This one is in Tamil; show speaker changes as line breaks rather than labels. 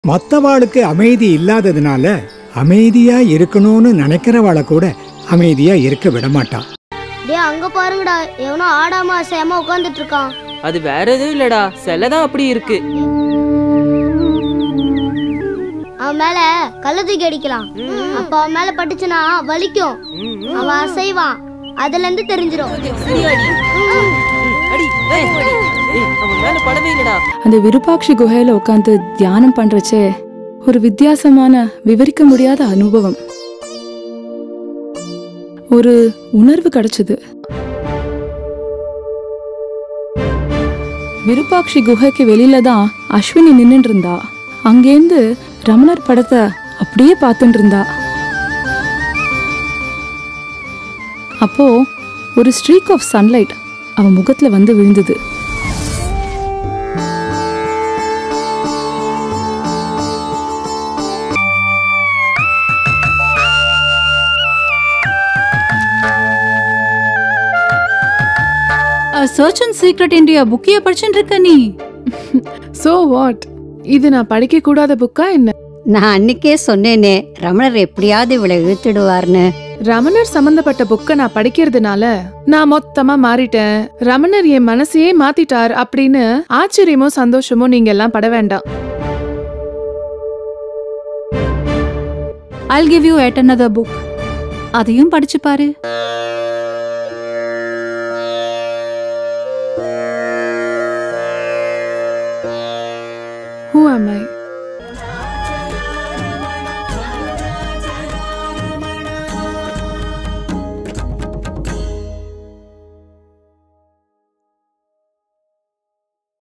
மற்றவாளுக்கு அமைதி இல்லாததுனால அமைதியா இருக்கணும்னு நினைக்கிறவாளை கூட அமைதியா இருக்க விட மாட்டான்.
டேய் அங்க பாருங்கடா, எவனோ ஆடாம அசையாம உட்கார்ந்துட்டு இருக்கான்.
அது வேற எதுவும் இல்லடா, சிலைதான் அப்படி இருக்கு.
அவன் மேல கல்ல தூக்கி அடிக்கலாம். அப்ப அவன் மேல பட்டுச்சுன்னா வலிக்கும். அவன் அசைவான், அதுல இருந்து தெரிஞ்சிடும்.
அந்த விருப்பாட்சி குகையில உட்காந்து தியானம் பண்றச்சே ஒரு வித்தியாசமான விவரிக்க முடியாத அனுபவம், ஒரு உணர்வு கிடைச்சது. விருப்பாட்சி குகைக்கு வெளியில தான் அஸ்வினி நின்னுட்டு இருந்தா. அங்கேருந்து ரமணர் படத்தை அப்படியே பார்த்துட்டு இருந்தா. அப்போ ஒரு ஸ்ட்ரீக் ஆஃப் சன்லைட் அவன் முகத்துல வந்து விழுந்தது.
சர்ச் அண்ட் சீக்ரெட் இந்தியா புக்கிய படிச்சுட்டு இருக்க நீ.
So what? இது நான் படிக்க கூடாத புக்கா என்ன?
நான் அன்னைக்கே சொன்னேனே ரமணர் எப்படியாவது இவளை இழுத்துடுவார்னு.
ரமணர் சம்பந்தப்பட்ட புக்கை நான் படிக்கிறதுனால நான் மொத்தமா மாறிட்டேன், ரமணர் என் மனசையே மாத்திட்டார் அப்படின்னு ஆச்சரியமோ சந்தோஷமோ நீங்க எல்லாம் பட வேண்டாம்.
I'll give you yet another book. அதையும் படிச்சு பாரு.